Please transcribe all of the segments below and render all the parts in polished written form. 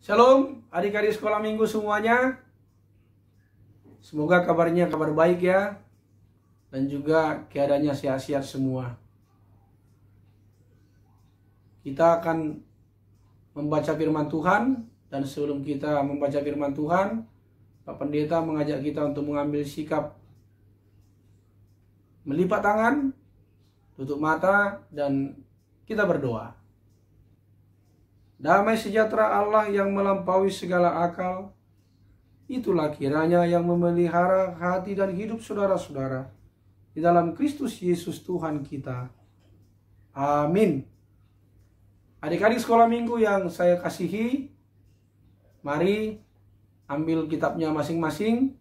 Shalom adik-adik sekolah minggu semuanya. Semoga kabarnya kabar baik ya. Dan juga keadaannya sehat-sehat semua. Kita akan membaca firman Tuhan. Dan sebelum kita membaca firman Tuhan, Pak Pendeta mengajak kita untuk mengambil sikap melipat tangan, tutup mata, dan kita berdoa. Damai sejahtera Allah yang melampaui segala akal, itulah kiranya yang memelihara hati dan hidup saudara-saudara di dalam Kristus Yesus Tuhan kita. Amin. Adik-adik sekolah minggu yang saya kasihi, mari ambil kitabnya masing-masing.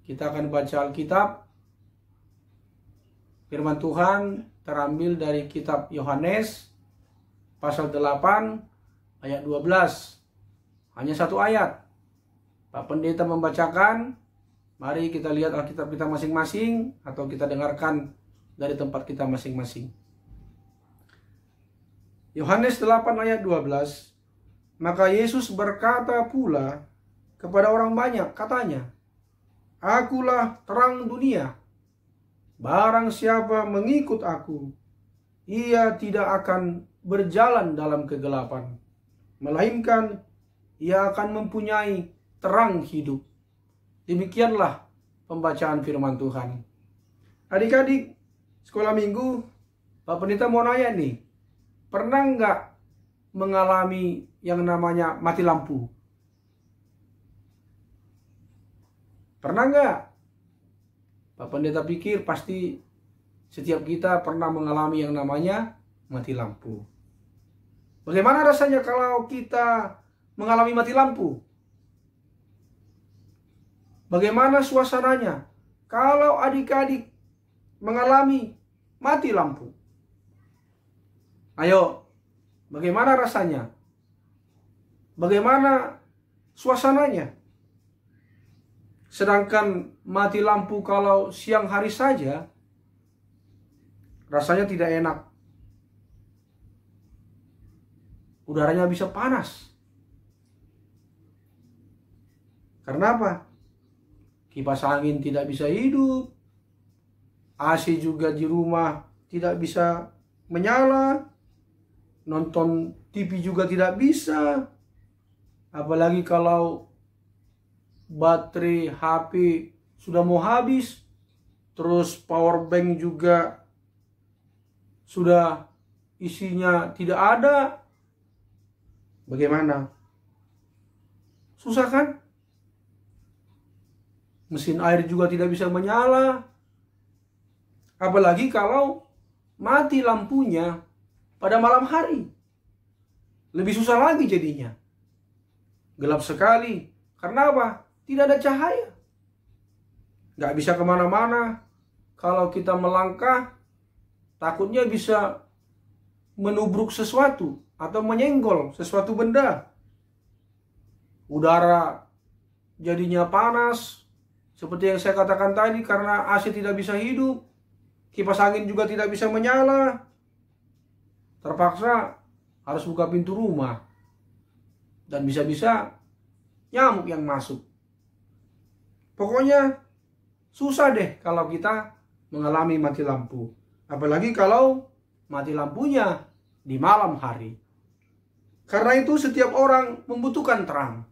Kita akan baca Alkitab. Firman Tuhan terambil dari kitab Yohanes pasal 8 ayat 12. Hanya satu ayat. Pak Pendeta membacakan. Mari kita lihat Alkitab kita masing-masing, atau kita dengarkan dari tempat kita masing-masing. Yohanes 8 ayat 12. Maka Yesus berkata pula kepada orang banyak, katanya, "Akulah terang dunia. Barang siapa mengikut aku, ia tidak akan berjalan dalam kegelapan, melainkan ia akan mempunyai terang hidup." Demikianlah pembacaan firman Tuhan. Adik-adik sekolah minggu, Pak Pendeta mau nanya nih, pernah nggak mengalami yang namanya mati lampu? Pernah nggak? Pak Pendeta pikir pasti setiap kita pernah mengalami yang namanya mati lampu. Bagaimana rasanya kalau kita mengalami mati lampu? Bagaimana suasananya kalau adik-adik mengalami mati lampu? Ayo, bagaimana rasanya? Bagaimana suasananya? Sedangkan mati lampu kalau siang hari saja, rasanya tidak enak. Udaranya bisa panas. Karena apa? Kipas angin tidak bisa hidup. AC juga di rumah tidak bisa menyala. Nonton TV juga tidak bisa. Apalagi kalau baterai HP sudah mau habis. Terus power bank juga sudah isinya tidak ada. Bagaimana? Susah kan? Mesin air juga tidak bisa menyala. Apalagi kalau mati lampunya pada malam hari. Lebih susah lagi jadinya. Gelap sekali. Karena apa? Tidak ada cahaya. Nggak bisa kemana-mana. Kalau kita melangkah, takutnya bisa menubruk sesuatu atau menyenggol sesuatu benda. Udara jadinya panas. Seperti yang saya katakan tadi, karena AC tidak bisa hidup. Kipas angin juga tidak bisa menyala. Terpaksa harus buka pintu rumah. Dan bisa-bisa nyamuk yang masuk. Pokoknya susah deh kalau kita mengalami mati lampu. Apalagi kalau mati lampunya di malam hari. Karena itu setiap orang membutuhkan terang.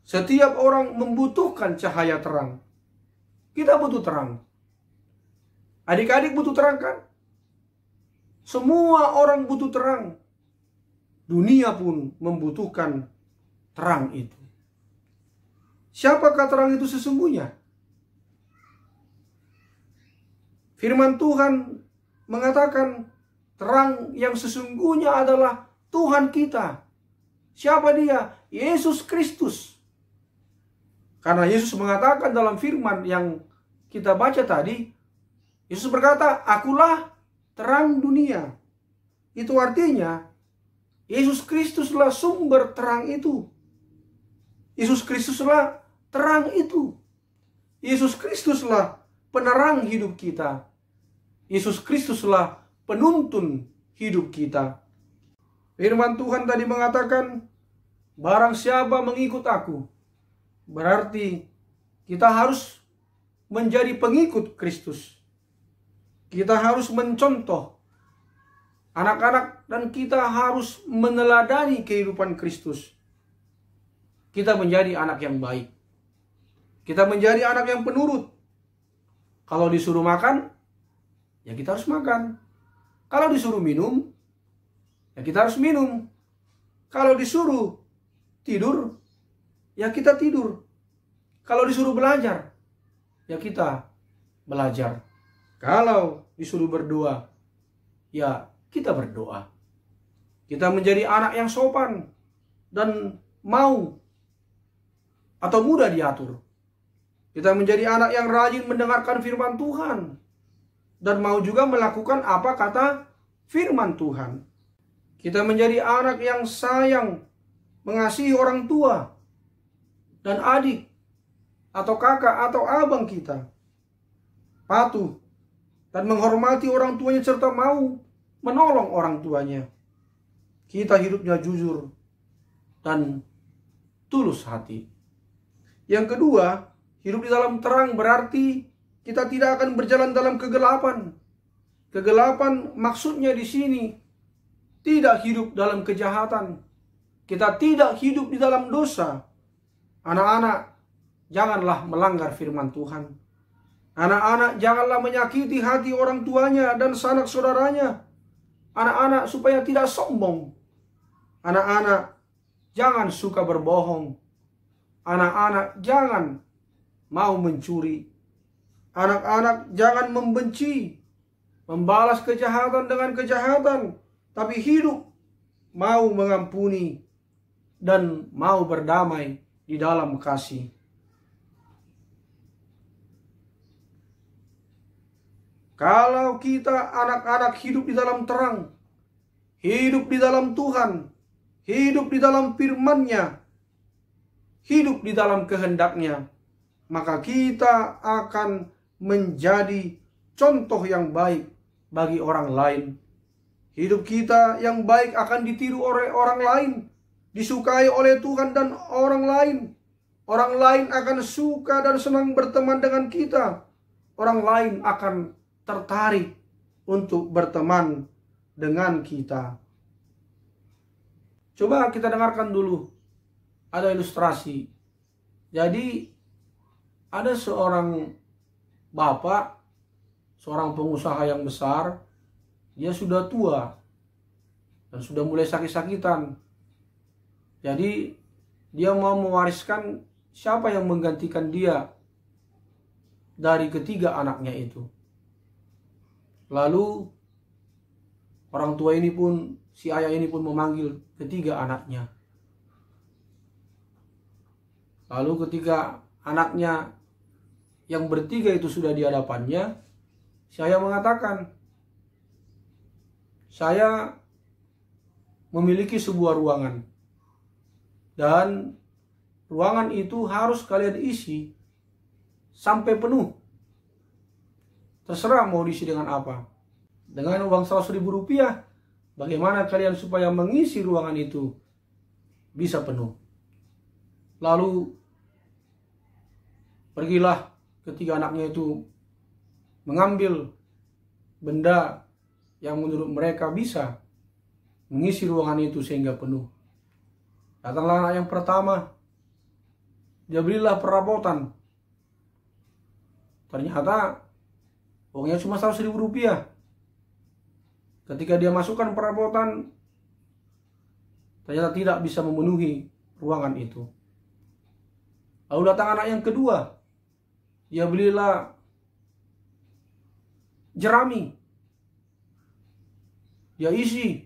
Setiap orang membutuhkan cahaya terang. Kita butuh terang. Adik-adik butuh terang kan? Semua orang butuh terang. Dunia pun membutuhkan terang itu. Siapakah terang itu sesungguhnya? Firman Tuhan mengatakan terang yang sesungguhnya adalah Tuhan kita. Siapa dia? Yesus Kristus. Karena Yesus mengatakan dalam firman yang kita baca tadi, Yesus berkata, "Akulah terang dunia." Itu artinya Yesus Kristuslah sumber terang itu. Yesus Kristuslah terang itu. Yesus Kristuslah penerang hidup kita. Yesus Kristuslah penuntun hidup kita. Firman Tuhan tadi mengatakan, barang siapa mengikut aku, berarti kita harus menjadi pengikut Kristus. Kita harus mencontoh anak-anak dan kita harus meneladani kehidupan Kristus. Kita menjadi anak yang baik. Kita menjadi anak yang penurut. Kalau disuruh makan, ya kita harus makan. Kalau disuruh minum, ya kita harus minum. Kalau disuruh tidur, ya kita tidur. Kalau disuruh belajar, ya kita belajar. Kalau disuruh berdoa, ya kita berdoa. Kita menjadi anak yang sopan dan mau atau mudah diatur. Kita menjadi anak yang rajin mendengarkan firman Tuhan dan mau juga melakukan apa kata firman Tuhan. Kita menjadi anak yang sayang, mengasihi orang tua dan adik atau kakak atau abang kita. Patuh dan menghormati orang tuanya serta mau menolong orang tuanya. Kita hidupnya jujur dan tulus hati. Yang kedua, hidup di dalam terang berarti kita tidak akan berjalan dalam kegelapan. Kegelapan maksudnya di sini tidak hidup dalam kejahatan. Kita tidak hidup di dalam dosa. Anak-anak, janganlah melanggar firman Tuhan. Anak-anak, janganlah menyakiti hati orang tuanya dan sanak saudaranya. Anak-anak, supaya tidak sombong. Anak-anak, jangan suka berbohong. Anak-anak, jangan mau mencuri. Anak-anak, jangan membenci, membalas kejahatan dengan kejahatan, tapi hidup mau mengampuni dan mau berdamai di dalam kasih. Kalau kita anak-anak hidup di dalam terang, hidup di dalam Tuhan, hidup di dalam firman-Nya, hidup di dalam kehendak-Nya, maka kita akan menjadi contoh yang baik bagi orang lain. Hidup kita yang baik akan ditiru oleh orang lain, disukai oleh Tuhan dan orang lain. Orang lain akan suka dan senang berteman dengan kita. Orang lain akan tertarik untuk berteman dengan kita. Coba kita dengarkan dulu, ada ilustrasi. Jadi ada seorang bapak, seorang pengusaha yang besar. Dia sudah tua dan sudah mulai sakit-sakitan. Jadi dia mau mewariskan siapa yang menggantikan dia dari ketiga anaknya itu. Lalu orang tua ini pun, si ayah ini pun memanggil ketiga anaknya. Lalu ketika anaknya yang bertiga itu sudah di hadapannya, si ayah mengatakan, saya memiliki sebuah ruangan. Dan ruangan itu harus kalian isi sampai penuh. Terserah mau diisi dengan apa. Dengan uang 100.000 rupiah, bagaimana kalian supaya mengisi ruangan itu bisa penuh. Lalu pergilah ketiga anaknya itu mengambil benda yang menurut mereka bisa mengisi ruangan itu sehingga penuh. Datanglah anak yang pertama, dia belilah perabotan. Ternyata uangnya cuma 100.000 rupiah. Ketika dia masukkan perabotan, ternyata tidak bisa memenuhi ruangan itu. Lalu datang anak yang kedua, dia belilah jerami. Dia isi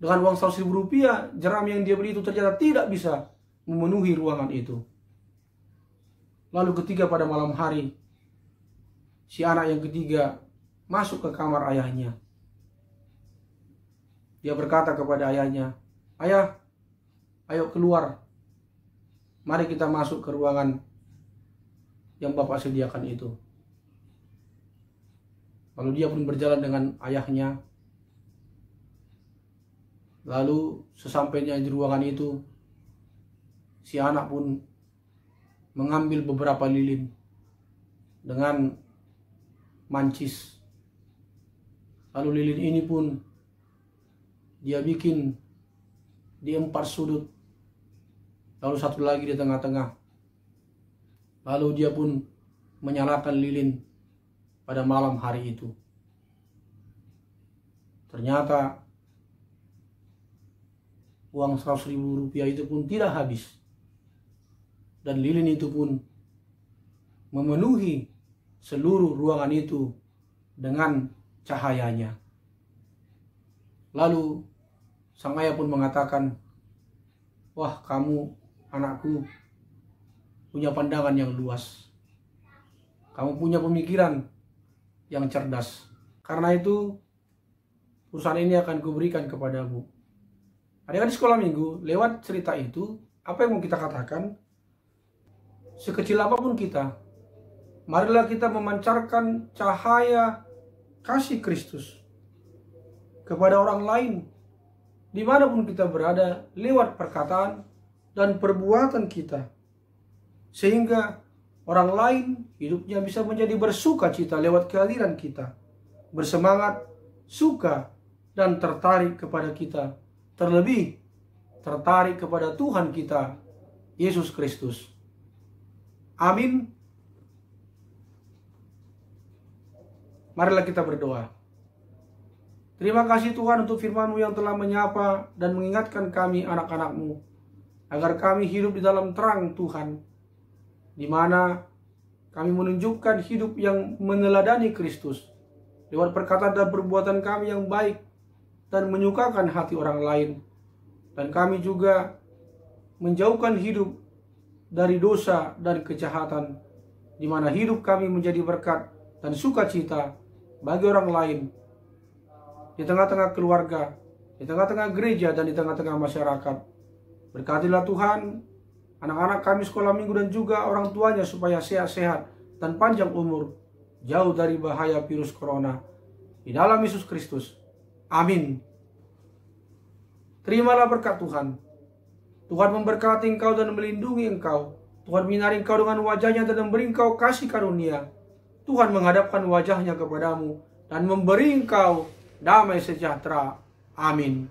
dengan uang 100.000 rupiah, jerami yang dia beli itu ternyata tidak bisa memenuhi ruangan itu. Lalu ketika pada malam hari, si anak yang ketiga masuk ke kamar ayahnya. Dia berkata kepada ayahnya, "Ayah, ayo keluar. Mari kita masuk ke ruangan yang Bapak sediakan itu." Lalu dia pun berjalan dengan ayahnya. Lalu sesampainya di ruangan itu, si anak pun mengambil beberapa lilin dengan mancis. Lalu lilin ini pun dia bikin di 4 sudut, lalu satu lagi di tengah-tengah. Lalu dia pun menyalakan lilin pada malam hari itu. Ternyata uang 100.000 rupiah itu pun tidak habis. Dan lilin itu pun memenuhi seluruh ruangan itu dengan cahayanya. Lalu sang ayah pun mengatakan, "Wah, kamu anakku punya pandangan yang luas. Kamu punya pemikiran yang cerdas. Karena itu perusahaan ini akan kuberikan kepadamu." Adik-adik sekolah minggu, lewat cerita itu, apa yang mau kita katakan? Sekecil apapun kita, marilah kita memancarkan cahaya kasih Kristus kepada orang lain, dimanapun kita berada, lewat perkataan dan perbuatan kita. Sehingga orang lain hidupnya bisa menjadi bersuka cita lewat kehadiran kita. Bersemangat, suka, dan tertarik kepada kita. Terlebih, tertarik kepada Tuhan kita, Yesus Kristus. Amin. Marilah kita berdoa. Terima kasih Tuhan untuk firman-Mu yang telah menyapa dan mengingatkan kami anak-anak-Mu, agar kami hidup di dalam terang Tuhan, di mana kami menunjukkan hidup yang meneladani Kristus lewat perkataan dan perbuatan kami yang baik dan menyukakan hati orang lain. Dan kami juga menjauhkan hidup dari dosa dan kejahatan, di mana hidup kami menjadi berkat dan sukacita bagi orang lain, di tengah-tengah keluarga, di tengah-tengah gereja, dan di tengah-tengah masyarakat. Berkatilah Tuhan anak-anak kami sekolah minggu dan juga orang tuanya supaya sehat-sehat dan panjang umur, jauh dari bahaya virus corona. Di dalam Yesus Kristus. Amin. Terimalah berkat Tuhan. Tuhan memberkati engkau dan melindungi engkau. Tuhan menyinari engkau dengan wajahnya dan memberi engkau kasih karunia. Tuhan menghadapkan wajahnya kepadamu dan memberi engkau damai sejahtera. Amin.